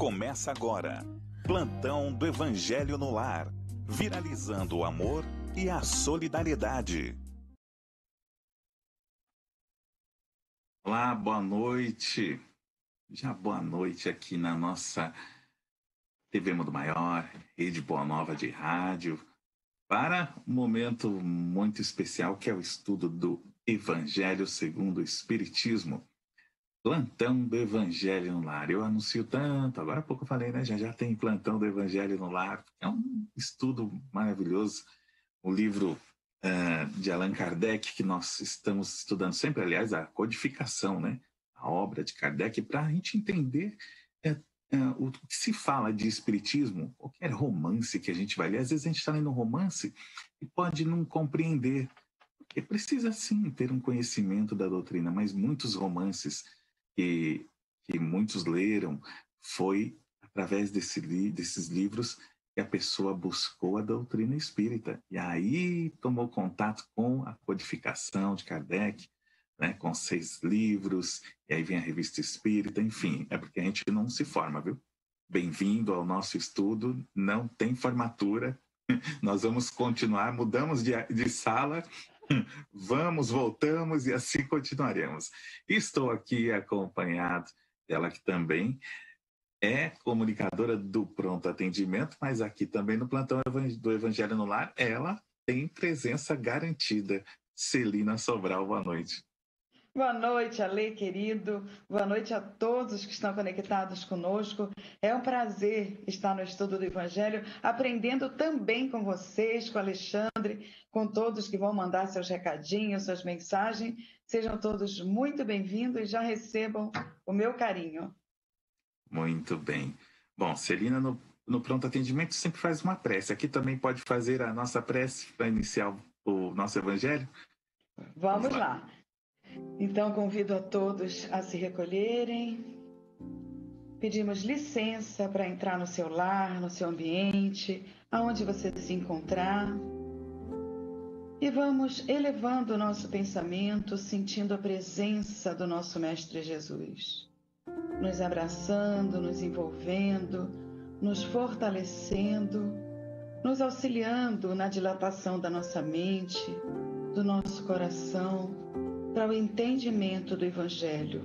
Começa agora. Plantão do Evangelho no Lar. Viralizando o amor e a solidariedade. Olá, boa noite. Já boa noite aqui na nossa TV Mundo Maior, Rede Boa Nova de rádio, para um momento muito especial que é o estudo do Evangelho segundo o Espiritismo. Plantão do Evangelho no Lar. Eu anuncio tanto, agora há pouco eu falei, né? Já tem Plantão do Evangelho no Lar. É um estudo maravilhoso. O livro de Allan Kardec, que nós estamos estudando sempre, aliás, a codificação, né? A obra de Kardec, para a gente entender o que se fala de espiritismo, qualquer romance que a gente vai ler. Às vezes a gente está lendo um romance e pode não compreender, porque precisa sim ter um conhecimento da doutrina, mas muitos romances que muitos leram foi através desses livros que a pessoa buscou a doutrina espírita. E aí tomou contato com a codificação de Kardec, né, com 6 livros, e aí vem a Revista Espírita, enfim, é porque a gente não se forma, viu? Bem-vindo ao nosso estudo, não tem formatura, nós vamos continuar, mudamos de sala, vamos, voltamos e assim continuaremos. Estou aqui acompanhado dela, que também é comunicadora do Pronto Atendimento, mas aqui também no Plantão do Evangelho no Lar, ela tem presença garantida. Celina Sobral, boa noite. Boa noite, Ale, querido. Boa noite a todos que estão conectados conosco. É um prazer estar no estudo do Evangelho, aprendendo também com vocês, com o Alexandre, com todos que vão mandar seus recadinhos, suas mensagens. Sejam todos muito bem-vindos e já recebam o meu carinho. Muito bem. Bom, Celina, no Pronto Atendimento sempre faz uma prece. Aqui também pode fazer a nossa prece para iniciar o nosso Evangelho? Vamos lá. Então, convido a todos a se recolherem. Pedimos licença para entrar no seu lar, no seu ambiente, aonde você se encontrar. E vamos elevando o nosso pensamento, sentindo a presença do nosso Mestre Jesus, nos abraçando, nos envolvendo, nos fortalecendo, nos auxiliando na dilatação da nossa mente, do nosso coração, para o entendimento do Evangelho.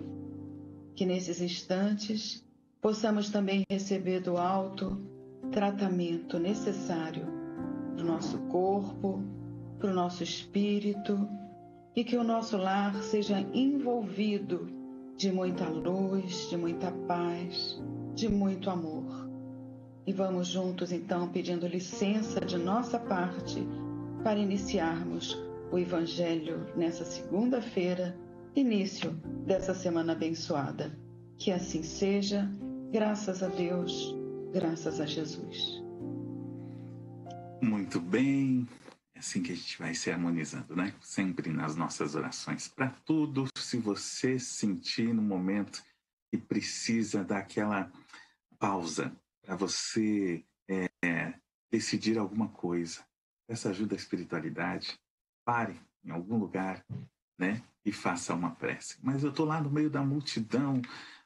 Que nesses instantes possamos também receber do alto tratamento necessário para o nosso corpo, para o nosso espírito, e que o nosso lar seja envolvido de muita luz, de muita paz, de muito amor. E vamos juntos então pedindo licença de nossa parte para iniciarmos o Evangelho nessa segunda-feira, início dessa semana abençoada. Que assim seja, graças a Deus, graças a Jesus. Muito bem, é assim que a gente vai se harmonizando, né? Sempre nas nossas orações. Para tudo, se você sentir no momento que precisa daquela pausa para você decidir alguma coisa, peça ajuda à espiritualidade, pare em algum lugar, né, e faça uma prece. Mas eu estou lá no meio da multidão,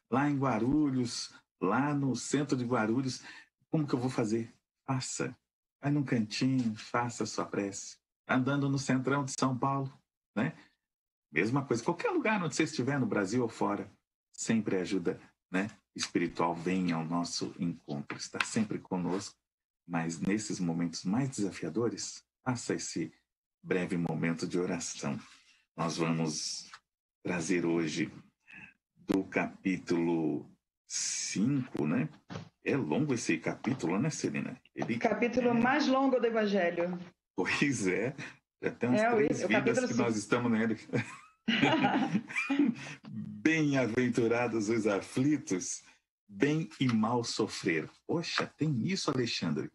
lá em Guarulhos, lá no centro de Guarulhos, como que eu vou fazer? Faça. Vai num cantinho, faça a sua prece. Andando no centrão de São Paulo, né? Mesma coisa. Qualquer lugar onde você estiver, no Brasil ou fora, sempre ajuda, né, espiritual vem ao nosso encontro. Está sempre conosco, mas nesses momentos mais desafiadores, faça esse breve momento de oração. Nós vamos trazer hoje do capítulo 5, né? É longo esse capítulo, né, Celina? Capítulo mais longo do Evangelho. Pois é. Já tem uns 3 vidas que nós estamos lendo. Bem-aventurados os aflitos, bem e mal sofrer. Poxa, tem isso, Alexandre?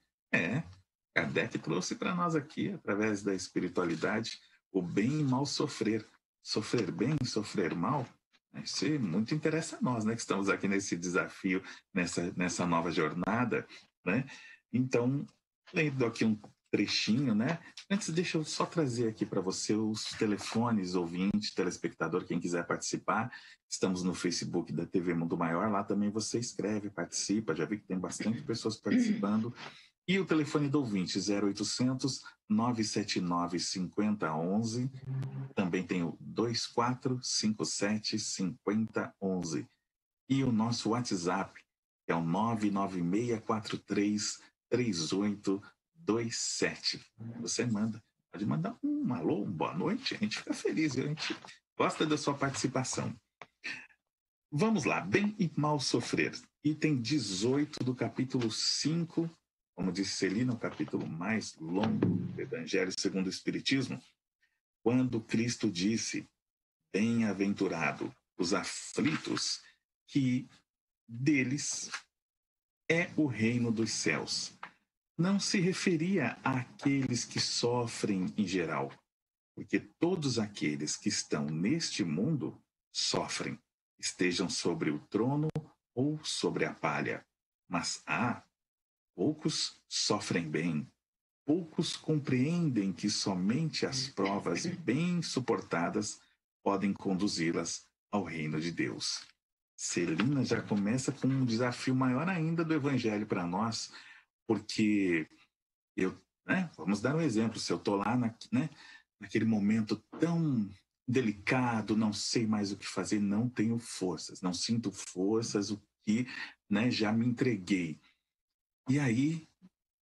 Kardec trouxe para nós aqui, através da espiritualidade, o bem e mal sofrer. Sofrer bem, sofrer mal, isso muito interessa a nós, né, que estamos aqui nesse desafio, nessa nova jornada, né? Então, lendo aqui trechinho, né? Antes, deixa eu só trazer aqui para você os telefones, ouvinte, telespectador, quem quiser participar. Estamos no Facebook da TV Mundo Maior, lá também você escreve, participa, já vi que tem bastante pessoas participando. E o telefone do ouvinte, 0800 979 5011. Também tem o 2457 5011. E o nosso WhatsApp, que é o 99643 3827. Você manda, pode mandar um alô, uma boa noite, a gente fica feliz, a gente gosta da sua participação. Vamos lá, bem e mal sofrer. Item 18 do capítulo 5, como disse Celina, o capítulo mais longo do Evangelho segundo o Espiritismo, quando Cristo disse, bem-aventurado os aflitos, que deles é o reino dos céus. Não se referia àqueles que sofrem em geral, porque todos aqueles que estão neste mundo sofrem, estejam sobre o trono ou sobre a palha. Mas poucos sofrem bem, poucos compreendem que somente as provas bem suportadas podem conduzi-las ao reino de Deus. Celina já começa com um desafio maior ainda do Evangelho para nós, porque vamos dar um exemplo, se eu estou lá naquele momento tão delicado, não sei mais o que fazer, não tenho forças, não sinto forças, o que já me entreguei. E aí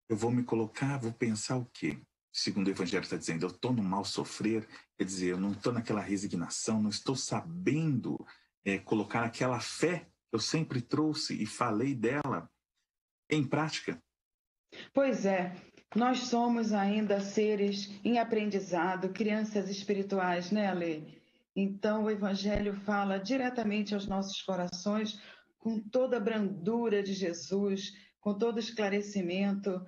eu vou me colocar, vou pensar o quê? Segundo o Evangelho está dizendo, eu estou no mal sofrer, quer dizer, eu não estou naquela resignação, não estou sabendo colocar aquela fé que eu sempre trouxe e falei dela em prática. Pois é, nós somos ainda seres em aprendizado, crianças espirituais, né, Alê? Então o Evangelho fala diretamente aos nossos corações com toda a brandura de Jesus, com todo o esclarecimento.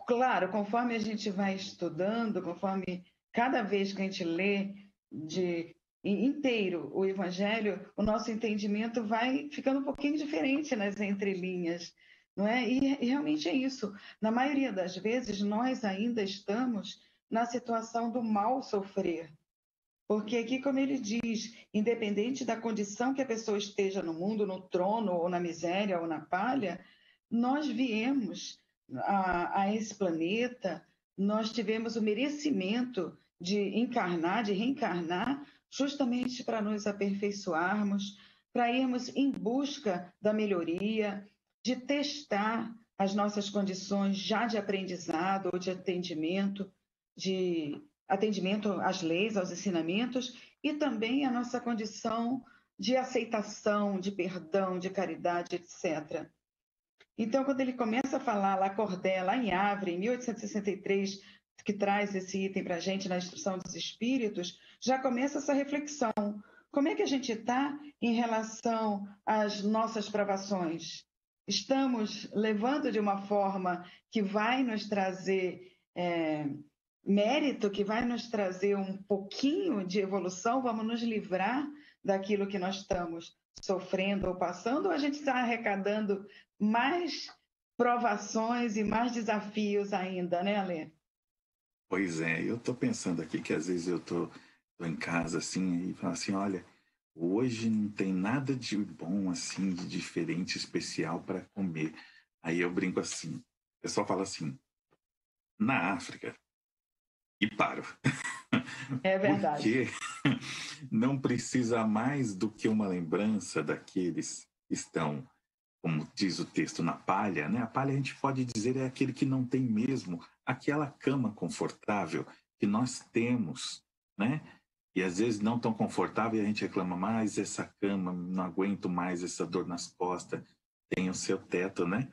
Claro, conforme a gente vai estudando, conforme cada vez que a gente lê inteiro o Evangelho, o nosso entendimento vai ficando um pouquinho diferente nas entrelinhas, não é? E realmente é isso. Na maioria das vezes, nós ainda estamos na situação do mal sofrer. Porque aqui, como ele diz, independente da condição que a pessoa esteja no mundo, no trono, ou na miséria, ou na palha, nós viemos a esse planeta, nós tivemos o merecimento de encarnar, de reencarnar, justamente para nos aperfeiçoarmos, para irmos em busca da melhoria, de testar as nossas condições já de aprendizado ou de atendimento às leis, aos ensinamentos, e também a nossa condição de aceitação, de perdão, de caridade, etc. Então, quando ele começa a falar lá, Cordel, lá em Havre, em 1863, que traz esse item para a gente na Instrução dos Espíritos, já começa essa reflexão. Como é que a gente está em relação às nossas provações? Estamos levando de uma forma que vai nos trazer mérito, que vai nos trazer um pouquinho de evolução? Vamos nos livrar daquilo que nós estamos sofrendo ou passando, ou a gente está arrecadando mais provações e mais desafios ainda, né, Alê? Pois é, eu estou pensando aqui que às vezes eu estou em casa assim e falo assim, olha, hoje não tem nada de bom assim, de diferente, especial para comer. Aí eu brinco assim, o pessoal fala assim, na África, e paro. É verdade. Porque não precisa mais do que uma lembrança daqueles que estão, como diz o texto, na palha, né? A palha a gente pode dizer é aquele que não tem mesmo aquela cama confortável que nós temos, né? E às vezes não tão confortável e a gente reclama, mais essa cama, não aguento mais essa dor nas costas. Tem o seu teto, né?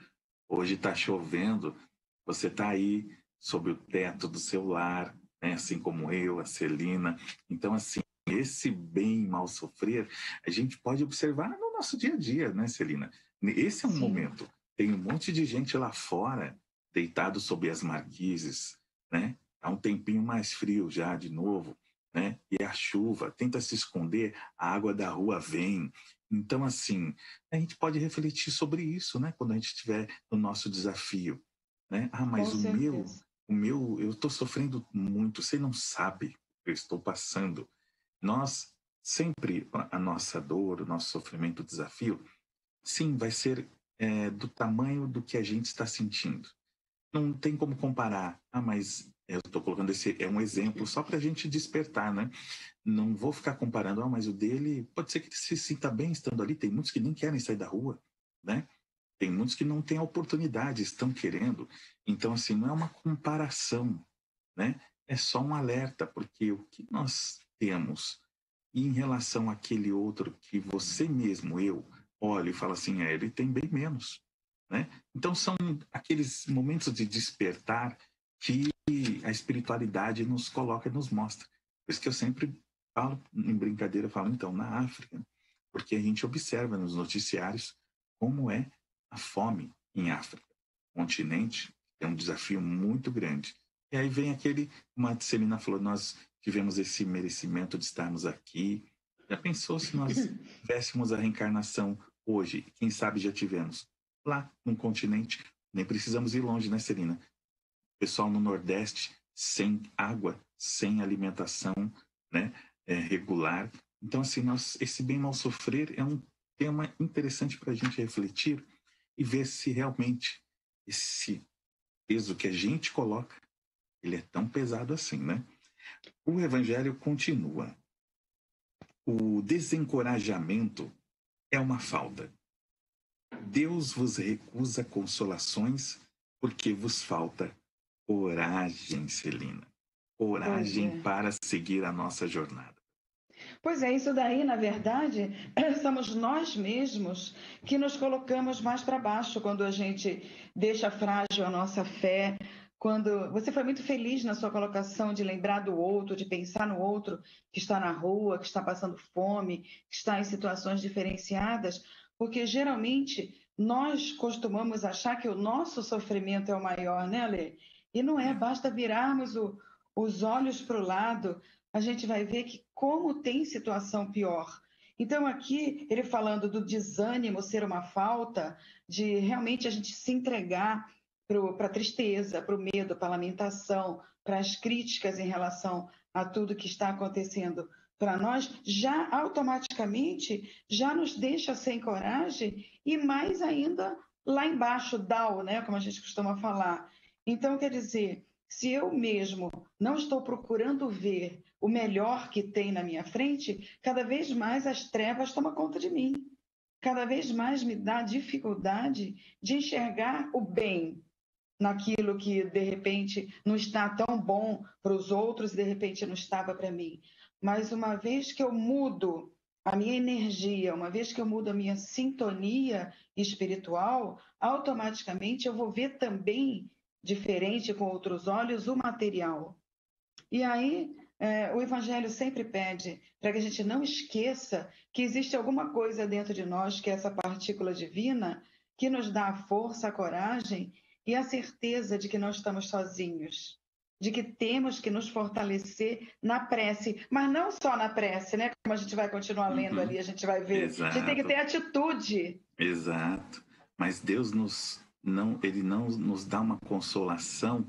Hoje está chovendo, você está aí sob o teto do seu lar, né? Assim como eu, a Celina. Então, assim, esse bem e mal sofrer, a gente pode observar no nosso dia a dia, né, Celina? Esse é um momento. Tem um monte de gente lá fora, deitado sob as marquises, né? Há um tempinho mais frio já, de novo, né? E a chuva tenta se esconder, a água da rua vem. Então, assim, a gente pode refletir sobre isso, né? Quando a gente estiver no nosso desafio, né? Mas eu estou sofrendo muito, você não sabe o que eu estou passando. Nós, sempre, a nossa dor, o nosso sofrimento, o desafio, sim, vai ser do tamanho do que a gente está sentindo. Não tem como comparar. Mas eu estou colocando esse é um exemplo só para a gente despertar, né? Não vou ficar comparando, mas o dele pode ser que ele se sinta bem estando ali. Tem muitos que nem querem sair da rua, né? Tem muitos que não têm a oportunidade, estão querendo. Então, assim, não é uma comparação, né? É só um alerta, porque o que nós temos em relação àquele outro que você mesmo, eu, olho e falo assim, ele tem bem menos, né? Então, são aqueles momentos de despertar que a espiritualidade nos coloca e nos mostra. Por isso que eu sempre falo, em brincadeira, falo, então, na África, porque a gente observa nos noticiários como é a fome em África. O continente é um desafio muito grande. E aí vem aquele, como a Celina falou, nós tivemos esse merecimento de estarmos aqui. Já pensou se nós tivéssemos a reencarnação hoje? Quem sabe já tivemos. Lá no continente, nem precisamos ir longe, né, Celina? Pessoal no Nordeste, sem água, sem alimentação, né, regular. Então, assim, esse bem mal sofrer é um tema interessante para a gente refletir e ver se realmente esse peso que a gente coloca, ele é tão pesado assim, né? O Evangelho continua. O desencorajamento é uma falta. Deus vos recusa consolações porque vos falta coragem, Celina. Coragem para seguir a nossa jornada. Pois é, isso daí, na verdade, somos nós mesmos que nos colocamos mais para baixo quando a gente deixa frágil a nossa fé. Quando você foi muito feliz na sua colocação de lembrar do outro, de pensar no outro que está na rua, que está passando fome, que está em situações diferenciadas, porque geralmente nós costumamos achar que o nosso sofrimento é o maior, né, Lê? E não é, basta virarmos os olhos para o lado, a gente vai ver que como tem situação pior. Então, aqui, ele falando do desânimo ser uma falta, de realmente a gente se entregar para a tristeza, para o medo, para a lamentação, para as críticas em relação a tudo que está acontecendo para nós, já automaticamente já nos deixa sem coragem e mais ainda lá embaixo, down, né, como a gente costuma falar. Então, quer dizer, se eu mesmo não estou procurando ver o melhor que tem na minha frente, cada vez mais as trevas tomam conta de mim. Cada vez mais me dá dificuldade de enxergar o bem naquilo que, de repente, não está tão bom para os outros e, de repente, não estava para mim. Mas uma vez que eu mudo a minha energia, uma vez que eu mudo a minha sintonia espiritual, automaticamente eu vou ver também diferente, com outros olhos, o material. E aí, o Evangelho sempre pede para que a gente não esqueça que existe alguma coisa dentro de nós, que é essa partícula divina, que nos dá a força, a coragem e a certeza de que não estamos sozinhos, de que temos que nos fortalecer na prece, mas não só na prece, né? Como a gente vai continuar lendo ali, a gente vai ver. Exato. A gente tem que ter atitude. Exato. Mas Deus ele não nos dá uma consolação,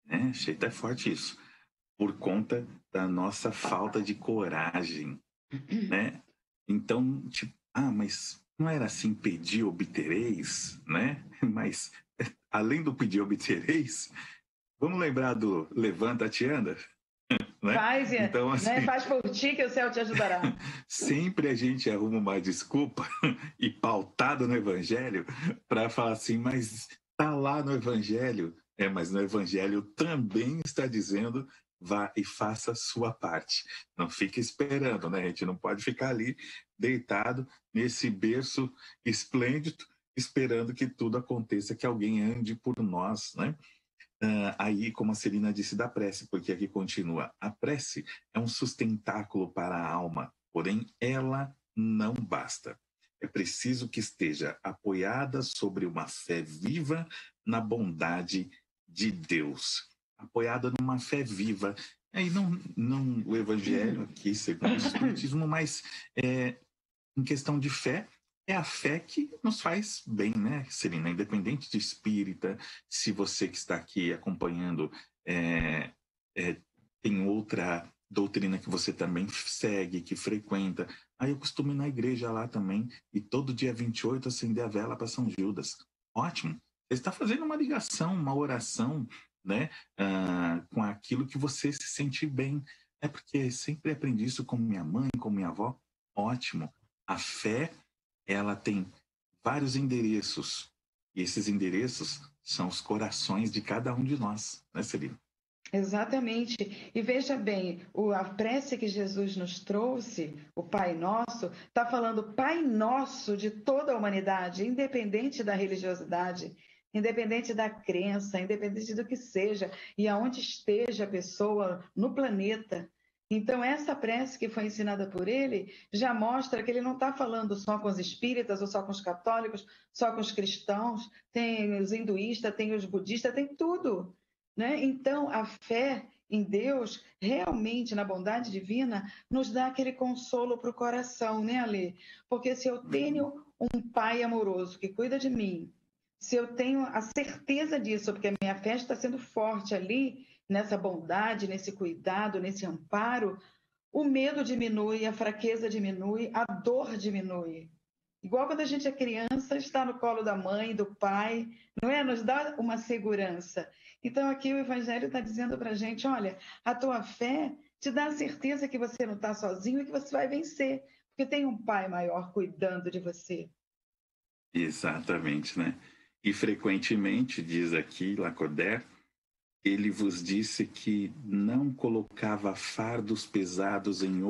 né? Achei até forte isso, por conta da nossa falta de coragem, né? Então, tipo, mas não era assim, pedir obtereis, né? Mas, além do pedir obtereis, vamos lembrar do levanta-te e anda? Né? Faz, então, assim, né? Faz por ti que o céu te ajudará. Sempre a gente arruma uma desculpa e pautado no Evangelho para falar assim, mas tá lá no Evangelho. Mas no Evangelho também está dizendo vá e faça a sua parte. Não fique esperando, né? A gente não pode ficar ali deitado nesse berço esplêndido esperando que tudo aconteça, que alguém ande por nós, né? Aí, como a Celina disse, da prece, porque aqui continua. A prece é um sustentáculo para a alma, porém ela não basta. É preciso que esteja apoiada sobre uma fé viva na bondade de Deus. Apoiada numa fé viva. Aí não o Evangelho aqui, segundo o Espiritismo, mas em questão de fé, é a fé que nos faz bem, né, Celina? Independente de espírita, se você que está aqui acompanhando é, tem outra doutrina que você também segue, que frequenta. Aí eu costumo ir na igreja lá também e todo dia 28 acender a vela para São Judas. Ótimo. Você está fazendo uma ligação, uma oração, né, com aquilo que você se sente bem. É porque sempre aprendi isso com minha mãe, com minha avó. Ótimo. A fé, ela tem vários endereços. E esses endereços são os corações de cada um de nós, né, Celina? Exatamente. E veja bem, a prece que Jesus nos trouxe, o Pai Nosso, está falando Pai Nosso de toda a humanidade, independente da religiosidade, independente da crença, independente do que seja e aonde esteja a pessoa no planeta. Então, essa prece que foi ensinada por ele já mostra que ele não está falando só com os espíritas ou só com os católicos, só com os cristãos, tem os hinduístas, tem os budistas, tem tudo. Né? Então, a fé em Deus, realmente, na bondade divina, nos dá aquele consolo para o coração, né, Ale? Porque se eu tenho um pai amoroso que cuida de mim, se eu tenho a certeza disso, porque a minha fé está sendo forte ali, nessa bondade, nesse cuidado, nesse amparo, o medo diminui, a fraqueza diminui, a dor diminui. Igual quando a gente é criança, está no colo da mãe, do pai, não é? Nos dá uma segurança. Então, aqui o Evangelho está dizendo para a gente: olha, a tua fé te dá a certeza que você não está sozinho e que você vai vencer, porque tem um pai maior cuidando de você. Exatamente, né? E frequentemente, diz aqui Lacordaire, ele vos disse que não colocava fardos pesados em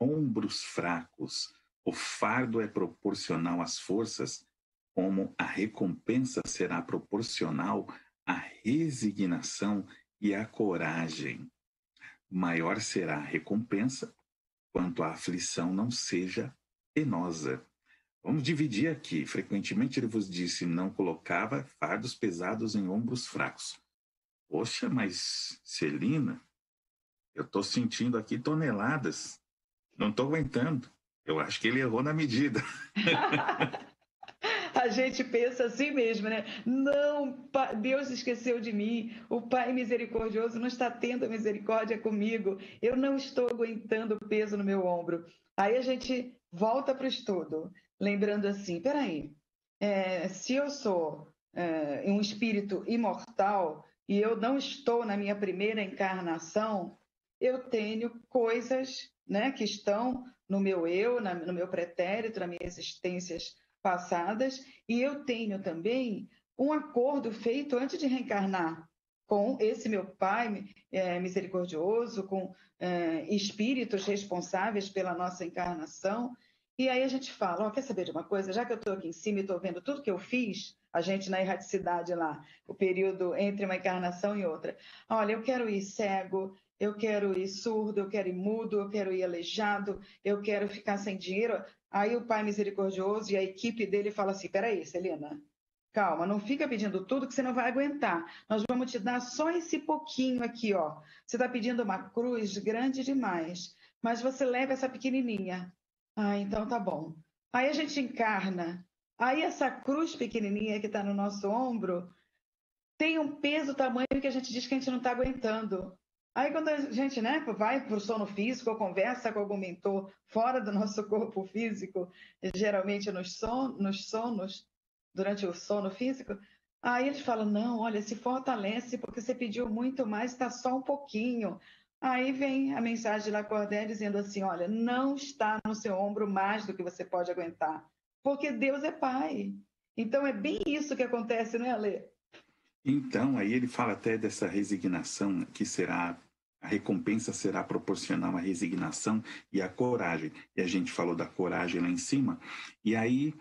ombros fracos. O fardo é proporcional às forças, como a recompensa será proporcional à resignação e à coragem. Maior será a recompensa quanto a aflição não seja penosa. Vamos dividir aqui. Frequentemente ele vos disse, não colocava fardos pesados em ombros fracos. Poxa, mas Celina, eu estou sentindo aqui toneladas. Não estou aguentando. Eu acho que ele errou na medida. A gente pensa assim mesmo, né? Não, Deus esqueceu de mim, o Pai misericordioso não está tendo misericórdia comigo, eu não estou aguentando o peso no meu ombro. Aí a gente volta para o estudo, lembrando assim: peraí, se eu sou um espírito imortal e eu não estou na minha primeira encarnação, eu tenho coisas, né, que estão no meu eu, no meu pretérito, nas minhas existências passadas, e eu tenho também um acordo feito antes de reencarnar com esse meu Pai misericordioso, com espíritos responsáveis pela nossa encarnação. E aí a gente fala, quer saber de uma coisa? Já que eu estou aqui em cima e estou vendo tudo que eu fiz, a gente na erraticidade lá, o período entre uma encarnação e outra. Olha, eu quero ir cego, eu quero ir surdo, eu quero ir mudo, eu quero ir aleijado, eu quero ficar sem dinheiro. Aí o Pai misericordioso e a equipe dele fala assim: peraí, Celina, calma, não fica pedindo tudo que você não vai aguentar. Nós vamos te dar só esse pouquinho aqui, ó. Você está pedindo uma cruz grande demais, mas você leva essa pequenininha. Ah, então tá bom. Aí a gente encarna. Aí essa cruz pequenininha que está no nosso ombro tem um peso tamanho que a gente diz que a gente não está aguentando. Aí quando a gente, né, vai para o sono físico ou conversa com algum mentor fora do nosso corpo físico, geralmente nos sonos, durante o sono físico, aí eles falam: não, olha, se fortalece porque você pediu muito mais, está só um pouquinho. Aí vem a mensagem de Lacordaire dizendo assim: olha, não está no seu ombro mais do que você pode aguentar, porque Deus é Pai. Então é bem isso que acontece, não é, Alê? Então, aí ele fala até dessa resignação, que será, a recompensa será proporcional à resignação e à coragem. E a gente falou da coragem lá em cima. E aí,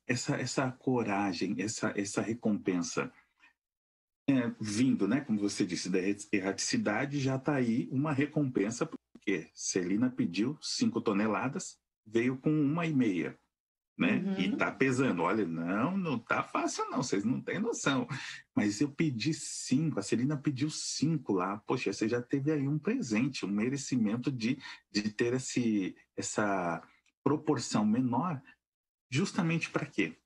essa coragem, essa recompensa, vindo, né, como você disse, da erraticidade, já está aí uma recompensa, porque Celina pediu 5 toneladas, veio com 1,5. Né? Uhum. E tá pesando. Olha, não tá fácil não, vocês não têm noção. Mas eu pedi 5, a Celina pediu 5 lá. Poxa, você já teve aí um presente, um merecimento de ter essa proporção menor justamente para quê?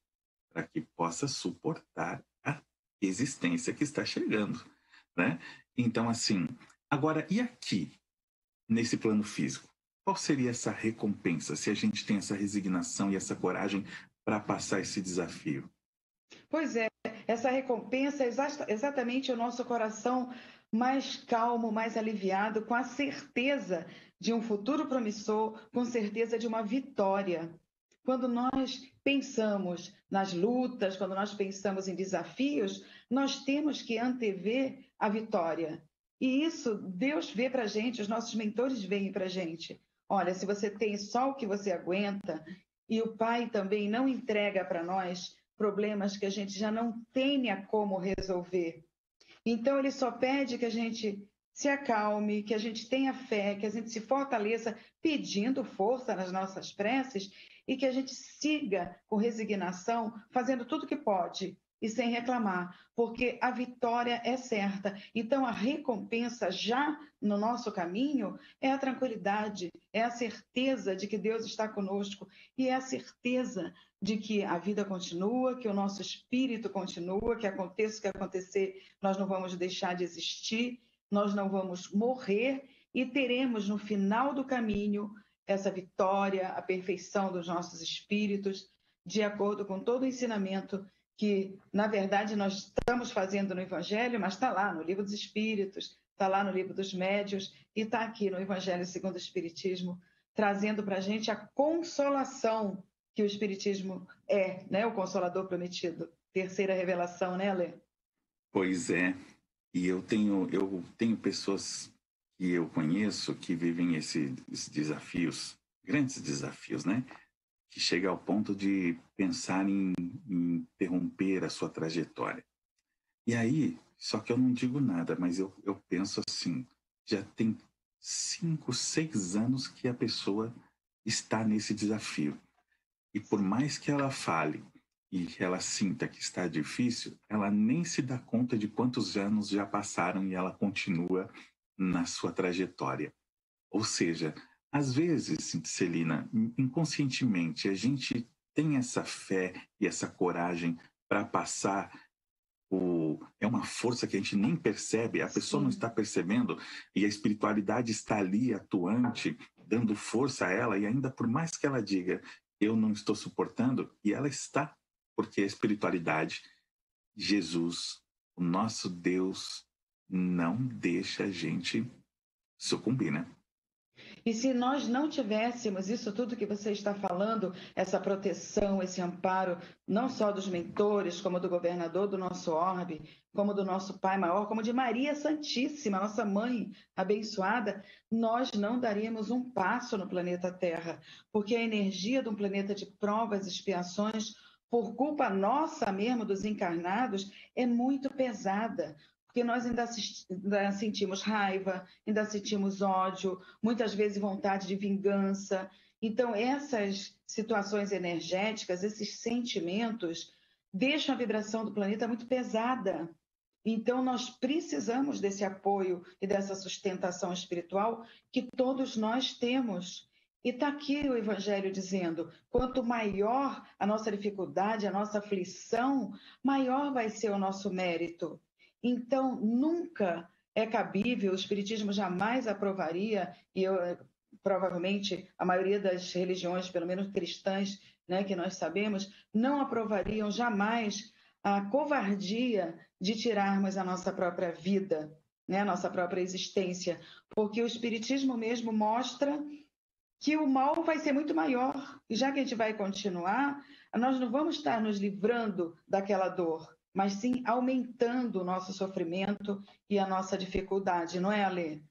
Para que possa suportar a existência que está chegando, né? Então, assim, agora, e aqui, nesse plano físico? Qual seria essa recompensa se a gente tem essa resignação e essa coragem para passar esse desafio? Pois é, essa recompensa é exatamente o nosso coração mais calmo, mais aliviado, com a certeza de um futuro promissor, com certeza de uma vitória. Quando nós pensamos nas lutas, quando nós pensamos em desafios, nós temos que antever a vitória. E isso Deus vê para a gente, os nossos mentores veem para a gente. Olha, se você tem só o que você aguenta, e o Pai também não entrega para nós problemas que a gente já não tenha como resolver. Então, ele só pede que a gente se acalme, que a gente tenha fé, que a gente se fortaleça pedindo força nas nossas preces e que a gente siga com resignação, fazendo tudo que pode e sem reclamar, porque a vitória é certa. Então, a recompensa já no nosso caminho é a tranquilidade, é a certeza de que Deus está conosco e é a certeza de que a vida continua, que o nosso espírito continua, que aconteça o que acontecer, nós não vamos deixar de existir, nós não vamos morrer e teremos no final do caminho essa vitória, a perfeição dos nossos espíritos, de acordo com todo o ensinamento que, na verdade, nós estamos fazendo no Evangelho, mas está lá no Livro dos Espíritos, está lá no Livro dos Médiuns e está aqui no Evangelho segundo o Espiritismo, trazendo para a gente a consolação que o Espiritismo é, né? O Consolador Prometido. Terceira revelação, né, Lê? Pois é, e eu tenho pessoas que eu conheço que vivem esses desafios, grandes desafios, né? Que chega ao ponto de pensar em interromper a sua trajetória. E aí, só que eu não digo nada, mas eu penso assim, já tem 5, 6 anos que a pessoa está nesse desafio. E por mais que ela fale e que ela sinta que está difícil, ela nem se dá conta de quantos anos já passaram e ela continua na sua trajetória. Ou seja, às vezes, Celina, inconscientemente, a gente tem essa fé e essa coragem para passar é uma força que a gente nem percebe, a pessoa não está percebendo e a espiritualidade está ali atuante, dando força a ela, e ainda por mais que ela diga eu não estou suportando, e ela está, porque a espiritualidade, Jesus, o nosso Deus, não deixa a gente sucumbir, né? E se nós não tivéssemos isso tudo que você está falando, essa proteção, esse amparo, não só dos mentores, como do governador do nosso orbe, como do nosso Pai Maior, como de Maria Santíssima, nossa mãe abençoada, nós não daríamos um passo no planeta Terra, porque a energia de um planeta de provas e expiações, por culpa nossa mesmo, dos encarnados, é muito pesada. Porque nós ainda sentimos raiva, ainda sentimos ódio, muitas vezes vontade de vingança. Então, essas situações energéticas, esses sentimentos, deixam a vibração do planeta muito pesada. Então, nós precisamos desse apoio e dessa sustentação espiritual que todos nós temos. E está aqui o Evangelho dizendo: quanto maior a nossa dificuldade, a nossa aflição, maior vai ser o nosso mérito. Então, nunca é cabível, o Espiritismo jamais aprovaria, e provavelmente a maioria das religiões, pelo menos cristãs, né, que nós sabemos, não aprovariam jamais a covardia de tirarmos a nossa própria vida, né, a nossa própria existência, porque o Espiritismo mesmo mostra que o mal vai ser muito maior, e já que a gente vai continuar, nós não vamos estar nos livrando daquela dor, mas sim aumentando o nosso sofrimento e a nossa dificuldade, não é, Alê?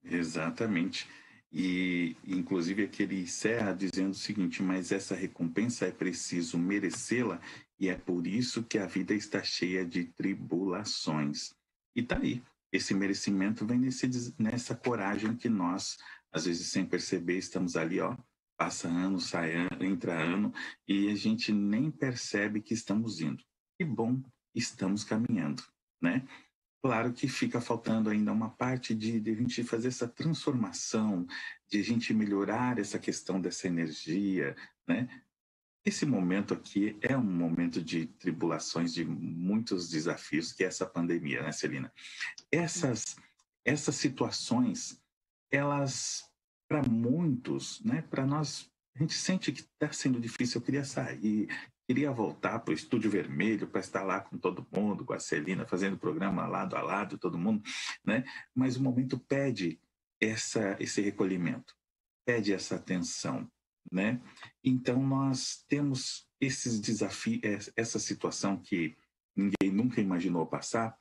Exatamente. E, inclusive, aqui ele encerra dizendo o seguinte: mas essa recompensa é preciso merecê-la, e é por isso que a vida está cheia de tribulações. E tá aí. Esse merecimento vem nessa coragem que nós, às vezes, sem perceber, estamos ali, ó. Passa ano, sai ano, entra ano, e a gente nem percebe que estamos indo. Que bom, estamos caminhando, né? Claro que fica faltando ainda uma parte de a gente fazer essa transformação, de a gente melhorar essa questão dessa energia, né? esse momento aqui é um momento de tribulações, de muitos desafios, que é essa pandemia, né, Celina? Essas situações, elas, para muitos, né, para nós, a gente sente que está sendo difícil. Eu queria sair, queria voltar para o Estúdio Vermelho, para estar lá com todo mundo, com a Celina, fazendo programa lado a lado, todo mundo, né? Mas o momento pede esse recolhimento, pede essa atenção, né? Então nós temos esses desafios, essa situação que ninguém nunca imaginou passar,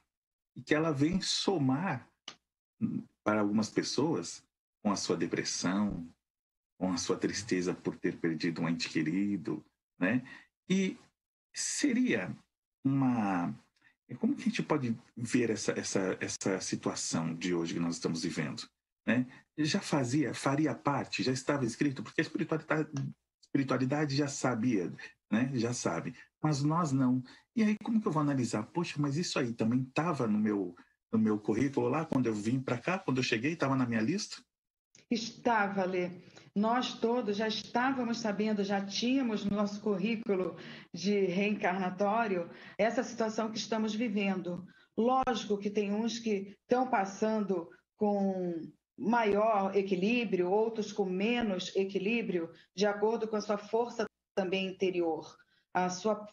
e que ela vem somar para algumas pessoas com a sua depressão, com a sua tristeza por ter perdido um ente querido, né? E seria uma... Como que a gente pode ver essa situação de hoje que nós estamos vivendo, né? Faria parte, já estava escrito, porque a espiritualidade já sabia, né? Já sabe, mas nós não. E aí como que eu vou analisar? Poxa, mas isso aí também estava no meu currículo lá, quando eu vim para cá, quando eu cheguei, estava na minha lista? Estava, Lê. Nós todos já estávamos sabendo, já tínhamos no nosso currículo de reencarnatório essa situação que estamos vivendo. Lógico que tem uns que estão passando com maior equilíbrio, outros com menos equilíbrio, de acordo com a sua força também interior, a sua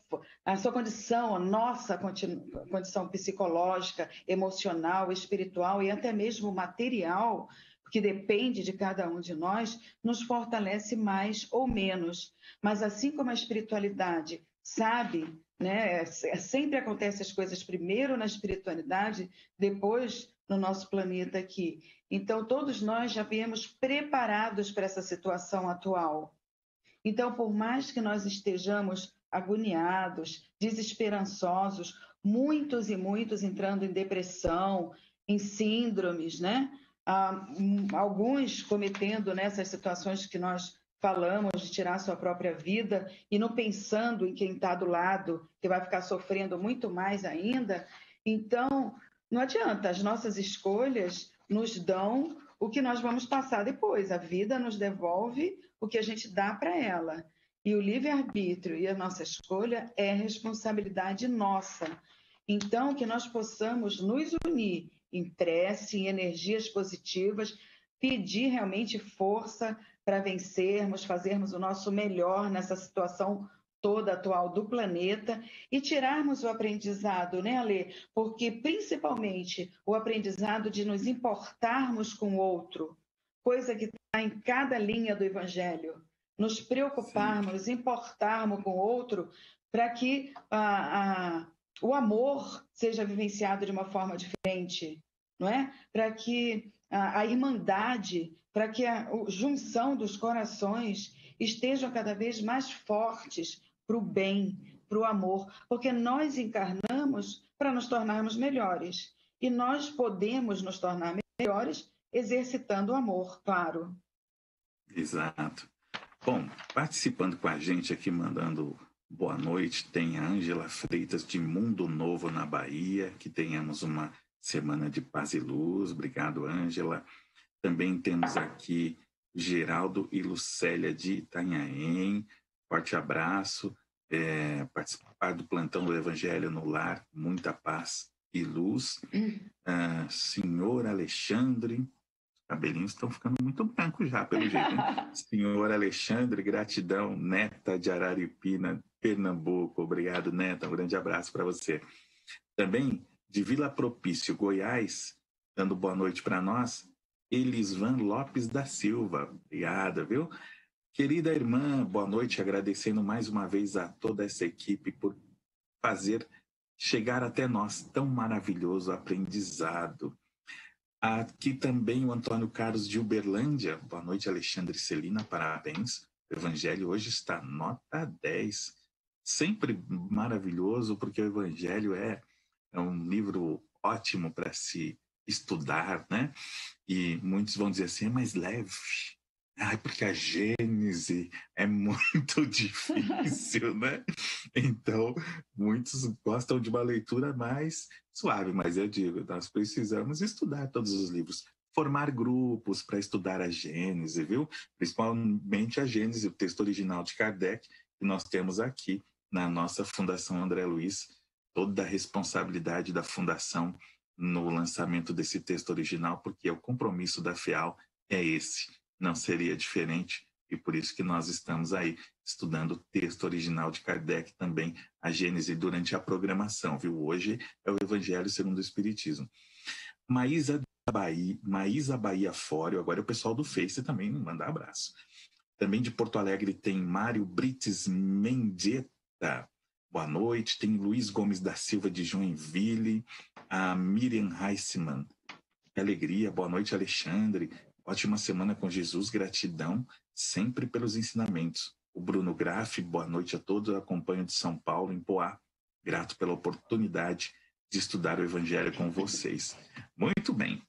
condição, a nossa condição psicológica, emocional, espiritual e até mesmo material, que depende de cada um de nós, nos fortalece mais ou menos. Mas assim como a espiritualidade sabe, né, sempre acontecem as coisas primeiro na espiritualidade, depois no nosso planeta aqui. Então, todos nós já viemos preparados para essa situação atual. Então, por mais que nós estejamos agoniados, desesperançosos, muitos e muitos entrando em depressão, em síndromes, né? Alguns cometendo nessas situações que nós falamos de tirar sua própria vida e não pensando em quem está do lado, que vai ficar sofrendo muito mais ainda. Então, não adianta, as nossas escolhas nos dão o que nós vamos passar depois. A vida nos devolve o que a gente dá para ela. E o livre-arbítrio e a nossa escolha é responsabilidade nossa. Então, que nós possamos nos unir em prece, em energias positivas, pedir realmente força para vencermos, fazermos o nosso melhor nessa situação toda atual do planeta e tirarmos o aprendizado, né, Alê? Porque principalmente o aprendizado de nos importarmos com o outro, coisa que está em cada linha do Evangelho, nos preocuparmos, nos importarmos com o outro para que o amor seja vivenciado de uma forma diferente, não é? Para que a irmandade, para que a junção dos corações estejam cada vez mais fortes para o bem, para o amor, porque nós encarnamos para nos tornarmos melhores e nós podemos nos tornar melhores exercitando o amor, claro. Exato. Bom, participando com a gente aqui, mandando boa noite, tem a Ângela Freitas de Mundo Novo na Bahia, que tenhamos uma semana de paz e luz. Obrigado, Ângela. Também temos aqui Geraldo e Lucélia de Itanhaém. Forte abraço. Participar do plantão do Evangelho no Lar, muita paz e luz. Senhor Alexandre, cabelinhos estão ficando muito brancos já, pelo jeito, hein? Senhor Alexandre, gratidão. Neta de Araripina, Pernambuco. Obrigado, Neta. Um grande abraço para você. Também de Vila Propício, Goiás, dando boa noite para nós, Elisvan Lopes da Silva. Obrigada, viu? Querida irmã, boa noite. Agradecendo mais uma vez a toda essa equipe por fazer chegar até nós tão maravilhoso aprendizado. Aqui também o Antônio Carlos de Uberlândia. Boa noite, Alexandre e Celina, parabéns. O Evangelho hoje está nota 10. Sempre maravilhoso, porque o Evangelho é um livro ótimo para se estudar, né? E muitos vão dizer assim, é mais leve. Porque a Gênese é muito difícil, né? Então, muitos gostam de uma leitura mais suave, mas eu digo, nós precisamos estudar todos os livros, formar grupos para estudar a Gênese, viu? Principalmente a Gênese, o texto original de Kardec, que nós temos aqui na nossa Fundação André Luiz, toda a responsabilidade da Fundação no lançamento desse texto original, porque o compromisso da FEAL é esse, não seria diferente, e por isso que nós estamos aí estudando o texto original de Kardec também, a Gênese, durante a programação, viu? Hoje é o Evangelho segundo o Espiritismo. Maísa Bahia Fório, agora é o pessoal do Face também, manda abraço. Também de Porto Alegre tem Mário Brites Mendieta, boa noite. Tem Luiz Gomes da Silva de Joinville, a Miriam Heisman, que alegria, boa noite, Alexandre. Ótima semana com Jesus, gratidão sempre pelos ensinamentos. O Bruno Graff, boa noite a todos, eu acompanho de São Paulo, em Poá. Grato pela oportunidade de estudar o Evangelho com vocês. Muito bem,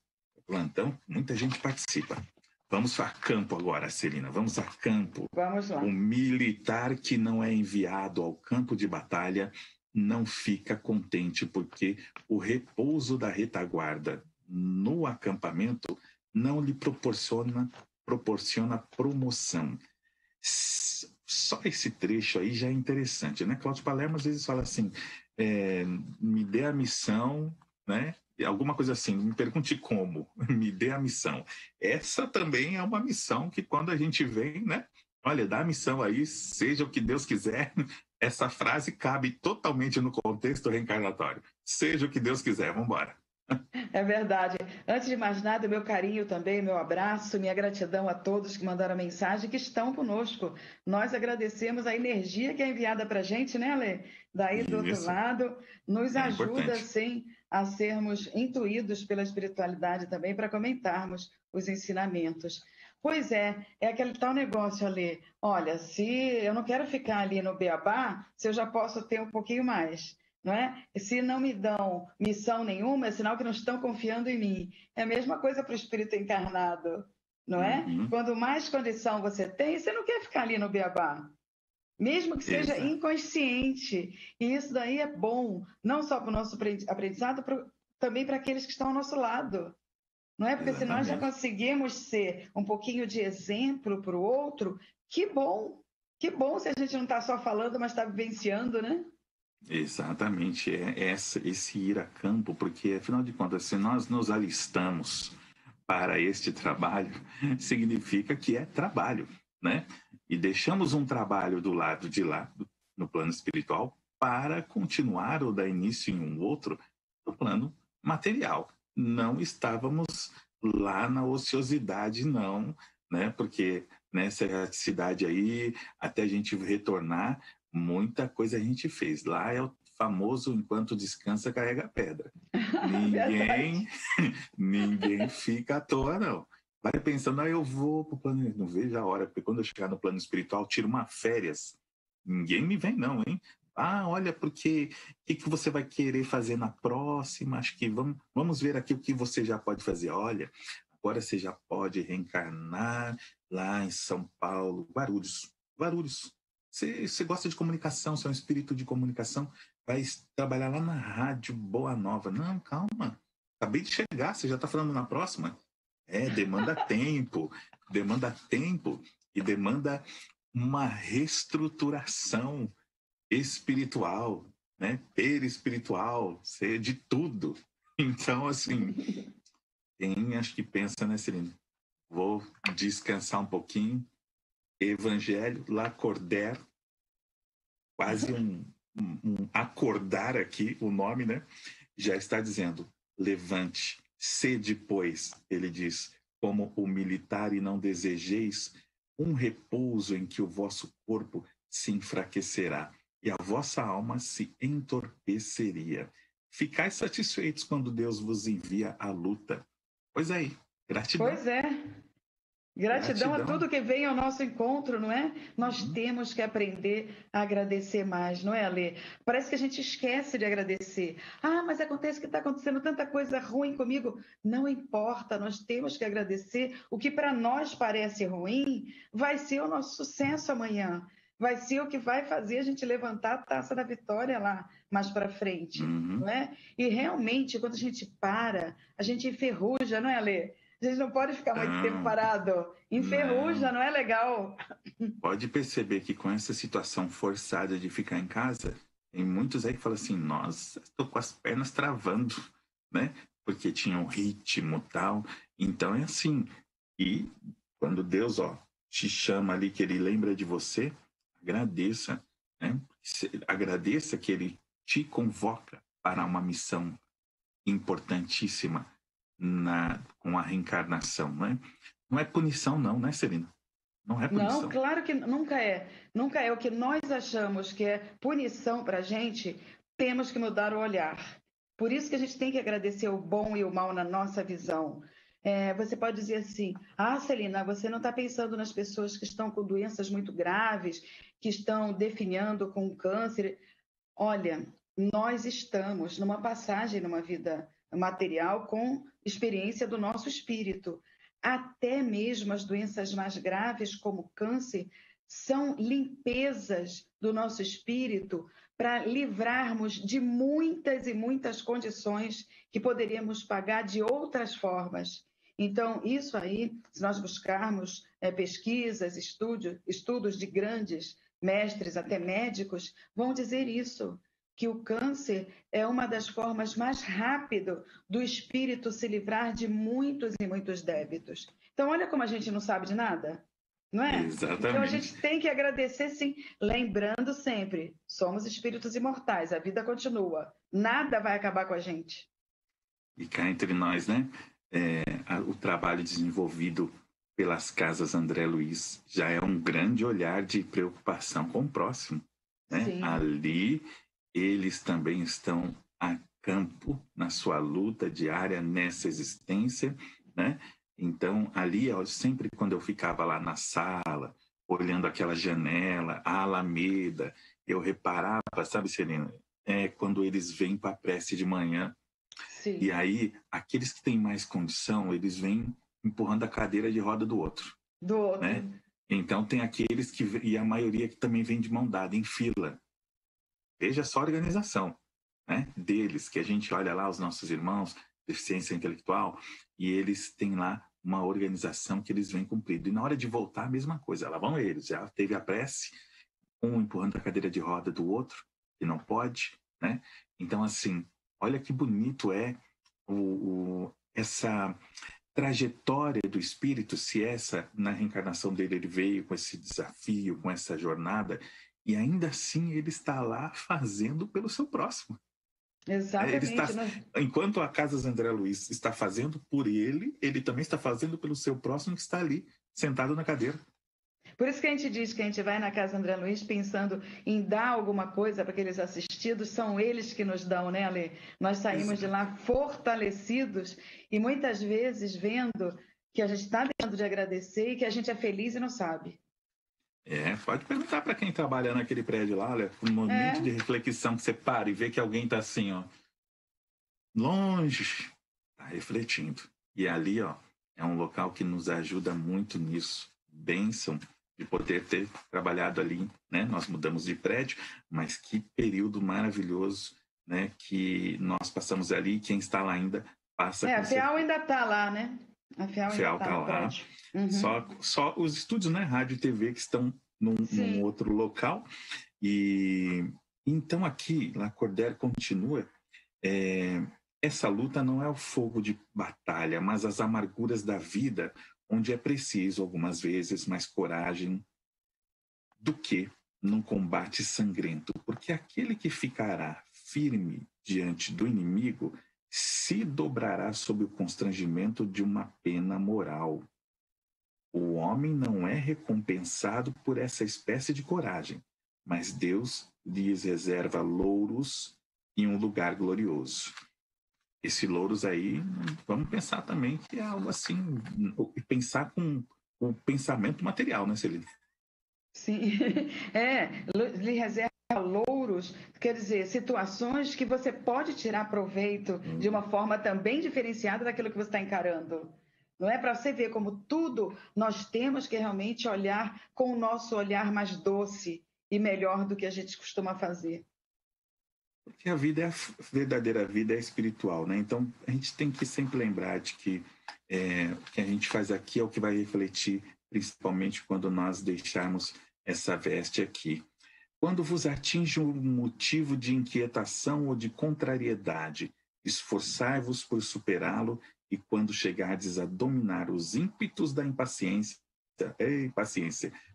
plantão, muita gente participa. Vamos a campo agora, Celina, vamos a campo. Vamos lá. O militar que não é enviado ao campo de batalha não fica contente, porque o repouso da retaguarda no acampamento não lhe proporciona promoção. Só esse trecho aí já é interessante, né? Cláudio Palermo às vezes fala assim, me dê a missão, né? Alguma coisa assim, me pergunte como, me dê a missão. Essa também é uma missão que quando a gente vem, né? Olha, dá a missão aí, seja o que Deus quiser. Essa frase cabe totalmente no contexto reencarnatório. Seja o que Deus quiser, vamos embora. É verdade. Antes de mais nada, meu carinho também, meu abraço, minha gratidão a todos que mandaram mensagem, que estão conosco. Nós agradecemos a energia que é enviada para a gente, né, Lê? Daí do outro lado, nos ajuda, sim, a sermos intuídos pela espiritualidade também, para comentarmos os ensinamentos. Pois é aquele tal negócio, Lê. Olha, se eu não quero ficar ali no beabá, se eu já posso ter um pouquinho mais. Não é? Se não me dão missão nenhuma, é sinal que não estão confiando em mim. É a mesma coisa para o espírito encarnado, não é? Uhum. Quanto mais condição você tem, você não quer ficar ali no beabá. Mesmo que seja inconsciente. E isso daí é bom, não só para o nosso aprendizado, também para aqueles que estão ao nosso lado. Não é? Porque se nós já conseguimos ser um pouquinho de exemplo para o outro, que bom! Que bom se a gente não está só falando, mas está vivenciando, né? Exatamente, esse ir a campo, porque afinal de contas, se nós nos alistamos para este trabalho, significa que é trabalho, né? E deixamos um trabalho do lado de lá, no plano espiritual, para continuar ou dar início em um outro no plano material. Não estávamos lá na ociosidade, não, né? Porque nessa erraticidade aí, até a gente retornar, muita coisa a gente fez. Lá é o famoso enquanto descansa, carrega pedra. Ninguém fica à toa, não. Vai pensando, eu vou pro plano... Não vejo a hora, porque quando eu chegar no plano espiritual, tiro uma férias. Ninguém me vem, não, hein? Olha, porque o que você vai querer fazer na próxima? Acho que vamos ver aqui o que você já pode fazer. Olha, agora você já pode reencarnar lá em São Paulo, Guarulhos. Você gosta de comunicação, você é um espírito de comunicação, vai trabalhar lá na Rádio Boa Nova. Não, calma, acabei de chegar, você já está falando na próxima? Demanda tempo e demanda uma reestruturação espiritual, né? Perespiritual, ser de tudo. Então, assim, quem acho que pensa, né, Celina? Vou descansar um pouquinho. Evangelho, Lacordaire, quase um acordar aqui, o nome, né? Já está dizendo, levante, sede, pois, ele diz, como o militar e não desejeis um repouso em que o vosso corpo se enfraquecerá e a vossa alma se entorpeceria. Ficais satisfeitos quando Deus vos envia a luta. Pois aí, gratidão. Pois é. Gratidão a tudo que vem ao nosso encontro, não é? Nós temos que aprender a agradecer mais, não é, Alê? Parece que a gente esquece de agradecer. Mas acontece que está acontecendo tanta coisa ruim comigo. Não importa, nós temos que agradecer. O que para nós parece ruim vai ser o nosso sucesso amanhã. Vai ser o que vai fazer a gente levantar a taça da vitória lá mais para frente, não é? E realmente, quando a gente para, a gente enferruja, não é, Alê? A gente não pode ficar muito tempo Não, parado. Enferruja, não. não é legal. Pode perceber que com essa situação forçada de ficar em casa, tem muitos aí que falam assim, nossa, estou com as pernas travando, né? Porque tinha um ritmo e tal. Então é assim. E quando Deus, ó, te chama ali, que Ele lembra de você, agradeça, né? Agradeça que Ele te convoca para uma missão importantíssima com a reencarnação, né? Não é punição não, né, Celina? Não é Não, punição. claro que nunca é. Nunca é o que nós achamos que é punição para a gente, temos que mudar o olhar. Por isso que a gente tem que agradecer o bom e o mal na nossa visão. Você pode dizer assim: ah, Celina, você não está pensando nas pessoas que estão com doenças muito graves, que estão definhando com câncer. Olha, nós estamos numa passagem numa vida material com experiência do nosso espírito. Até mesmo as doenças mais graves, como câncer, são limpezas do nosso espírito para livrarmos de muitas e muitas condições que poderíamos pagar de outras formas. Então, isso aí, se nós buscarmos pesquisas, estudos de grandes mestres, até médicos, vão dizer isso, que o câncer é uma das formas mais rápidas do espírito se livrar de muitos e muitos débitos. Então, olha como a gente não sabe de nada, não é? Então, a Exatamente. gente tem que agradecer, sim, lembrando sempre, somos espíritos imortais, a vida continua, nada vai acabar com a gente. E cá entre nós, né? O trabalho desenvolvido pelas casas André Luiz já é um grande olhar de preocupação com o próximo, né? Sim. Ali eles também estão a campo na sua luta diária nessa existência, né? Então ali, ó, sempre quando eu ficava lá na sala, olhando aquela janela, a Alameda, eu reparava, sabe, Serena, quando eles vêm para a prece de manhã. Sim. E aí, aqueles que têm mais condição, eles vêm empurrando a cadeira de roda do outro. Do outro. Né? Então, tem aqueles que... E a maioria que também vem de mão dada, em fila. Veja só a organização, né, deles, que a gente olha lá, os nossos irmãos, deficiência intelectual, e eles têm lá uma organização que eles vêm cumprindo. E na hora de voltar, a mesma coisa. Lá vão eles. Já teve a prece, um empurrando a cadeira de roda do outro, que não pode, né? Então, assim... Olha que bonito é essa trajetória do espírito, se essa, na reencarnação dele, ele veio com esse desafio, com essa jornada, e ainda assim ele está lá fazendo pelo seu próximo. Exatamente. Enquanto a Casas André Luiz está fazendo por ele, ele também está fazendo pelo seu próximo que está ali, sentado na cadeira. Por isso que a gente diz que a gente vai na Casa André Luiz pensando em dar alguma coisa para aqueles assistidos, são eles que nos dão, né, Ale? Nós saímos de lá fortalecidos e muitas vezes vendo que a gente está deixando de agradecer e que a gente é feliz e não sabe. Pode perguntar para quem trabalha naquele prédio lá, olha, um momento de reflexão que você para e vê que alguém está assim, ó, longe, está refletindo. E ali, ó, é um local que nos ajuda muito nisso. Bênção de poder ter trabalhado ali, né? Nós mudamos de prédio, mas que período maravilhoso, né? Que nós passamos ali, quem está lá ainda passa. A FEAL ainda está lá, né? A FEAL está lá. Uhum. Só os estúdios, né? Rádio e TV que estão num outro local. E então aqui, Lacordaire continua. Essa luta não é o fogo de batalha, mas as amarguras da vida, onde é preciso, algumas vezes, mais coragem do que num combate sangrento. Porque aquele que ficará firme diante do inimigo se dobrará sob o constrangimento de uma pena moral. O homem não é recompensado por essa espécie de coragem, mas Deus lhes reserva louros em um lugar glorioso. Esse louros aí, vamos pensar também que é algo assim, pensar com o pensamento material, né, Celina? Sim, lhe reserva louros, quer dizer, situações que você pode tirar proveito de uma forma também diferenciada daquilo que você está encarando. Não é para você ver como tudo nós temos que realmente olhar com o nosso olhar mais doce e melhor do que a gente costuma fazer. Porque a vida a verdadeira vida é espiritual, né? Então a gente tem que sempre lembrar de que o que a gente faz aqui é o que vai refletir, principalmente quando nós deixarmos essa veste aqui. Quando vos atinge um motivo de inquietação ou de contrariedade, esforçai-vos por superá-lo, e quando chegardes a dominar os ímpetos da impaciência,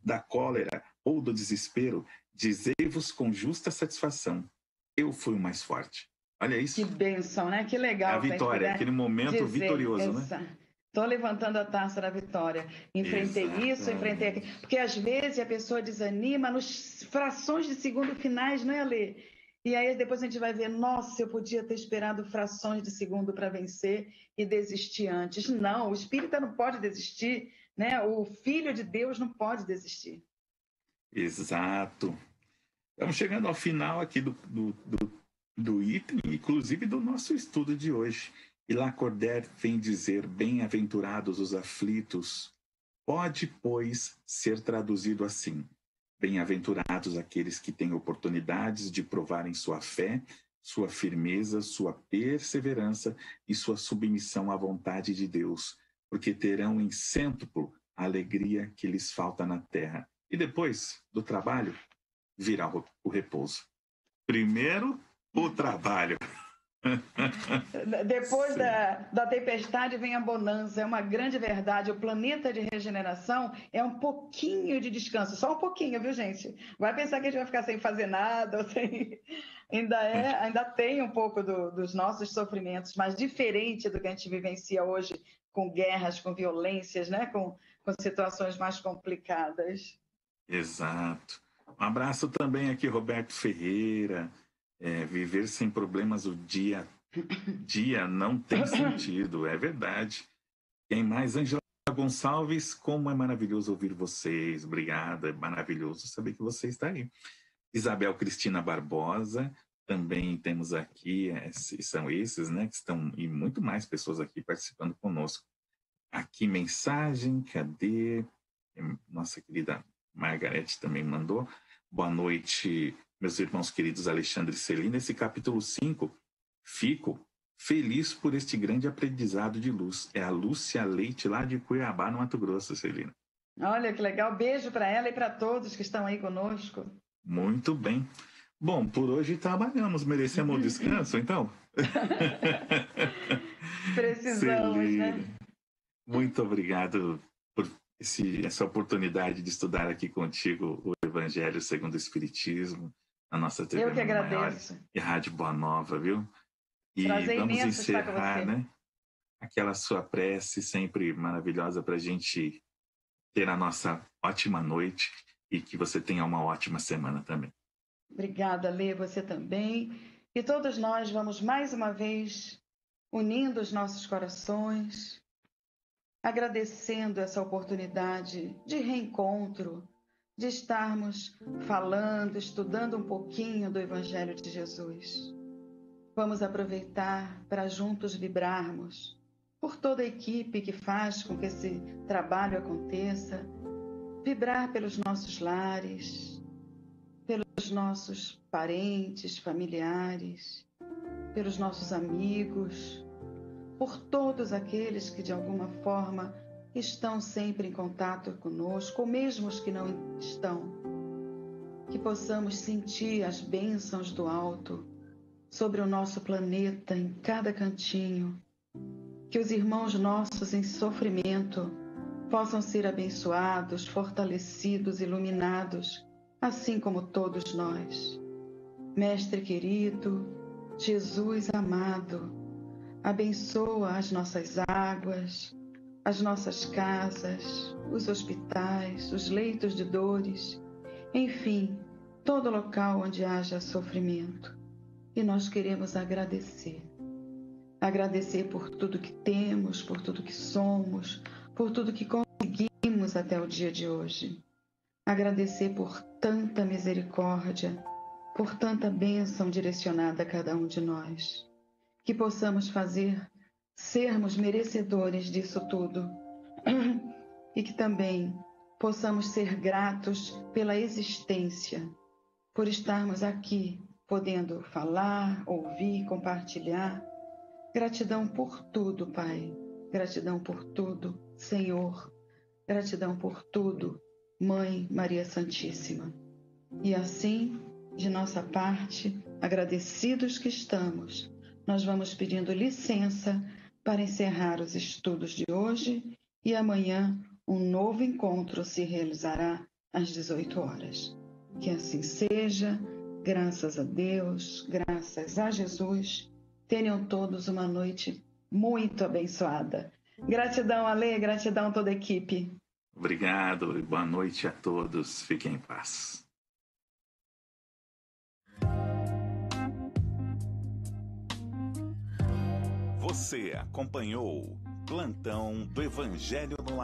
da cólera ou do desespero, dizei-vos com justa satisfação: eu fui o mais forte. Olha isso. Que bênção, né? Que legal. É a vitória, aquele momento vitorioso, né? Estou levantando a taça da vitória. Enfrentei isso, enfrentei aquilo. Porque às vezes a pessoa desanima nos frações de segundo finais, não é, Alê? E aí depois a gente vai ver, nossa, eu podia ter esperado frações de segundo para vencer e desistir antes. Não, o espírita não pode desistir, né? O filho de Deus não pode desistir. Exato. Estamos chegando ao final aqui do item, inclusive do nosso estudo de hoje. E Lacordaire vem dizer: bem-aventurados os aflitos. Pode, pois, ser traduzido assim: bem-aventurados aqueles que têm oportunidades de provarem sua fé, sua firmeza, sua perseverança e sua submissão à vontade de Deus, porque terão em cêntuplo a alegria que lhes falta na terra. E depois do trabalho, virá o repouso. Primeiro, o trabalho. Depois da tempestade vem a bonança, é uma grande verdade. O planeta de regeneração é um pouquinho de descanso, só um pouquinho, viu, gente? Vai pensar que a gente vai ficar sem fazer nada, ainda tem um pouco dos nossos sofrimentos, mas diferente do que a gente vivencia hoje, com guerras, com violências, né? com situações mais complicadas. Exato. Um abraço também aqui, Roberto Ferreira. Viver sem problemas o dia não tem sentido, é verdade. Quem mais? Angela Gonçalves, como é maravilhoso ouvir vocês. Obrigada, é maravilhoso saber que você está aí. Isabel Cristina Barbosa, também temos aqui, são esses, né, que estão, e muito mais pessoas aqui participando conosco. Aqui mensagem, cadê? Nossa querida Margarete também mandou. Boa noite, meus irmãos queridos Alexandre e Celina. Esse capítulo 5, fico feliz por este grande aprendizado de luz. É a Lúcia Leite, lá de Cuiabá, no Mato Grosso, Celina. Olha que legal. Beijo para ela e para todos que estão aí conosco. Muito bem. Bom, por hoje trabalhamos. Merecemos um descanso, então? Precisamos, Celina, né? muito obrigado por essa oportunidade de estudar aqui contigo o Evangelho segundo o Espiritismo, na nossa TV Eu que agradeço. Maior e Rádio Boa Nova, viu? E prazer vamos imenso encerrar, estar com você. né? Aquela sua prece sempre maravilhosa para a gente ter a nossa ótima noite e que você tenha uma ótima semana também. Obrigada, Lê, você também. E todos nós vamos mais uma vez unindo os nossos corações, agradecendo essa oportunidade de reencontro, de estarmos falando, estudando um pouquinho do Evangelho de Jesus. Vamos aproveitar para juntos vibrarmos por toda a equipe que faz com que esse trabalho aconteça, vibrar pelos nossos lares, pelos nossos parentes, familiares, pelos nossos amigos, por todos aqueles que de alguma forma estão sempre em contato conosco, ou mesmo os que não estão. Que possamos sentir as bênçãos do alto sobre o nosso planeta, em cada cantinho. Que os irmãos nossos em sofrimento possam ser abençoados, fortalecidos, iluminados, assim como todos nós. Mestre querido, Jesus amado, abençoa as nossas águas, as nossas casas, os hospitais, os leitos de dores, enfim, todo local onde haja sofrimento. E nós queremos agradecer. Agradecer por tudo que temos, por tudo que somos, por tudo que conseguimos até o dia de hoje. Agradecer por tanta misericórdia, por tanta bênção direcionada a cada um de nós. Que possamos sermos merecedores disso tudo. E que também possamos ser gratos pela existência, por estarmos aqui podendo falar, ouvir, compartilhar. Gratidão por tudo, Pai. Gratidão por tudo, Senhor. Gratidão por tudo, Mãe Maria Santíssima. E assim, de nossa parte, agradecidos que estamos, nós vamos pedindo licença para encerrar os estudos de hoje e amanhã um novo encontro se realizará às 18 horas. Que assim seja, graças a Deus, graças a Jesus. Tenham todos uma noite muito abençoada. Gratidão, Ale, gratidão a toda a equipe. Obrigado e boa noite a todos. Fiquem em paz. Você acompanhou Plantão do Evangelho no Lar.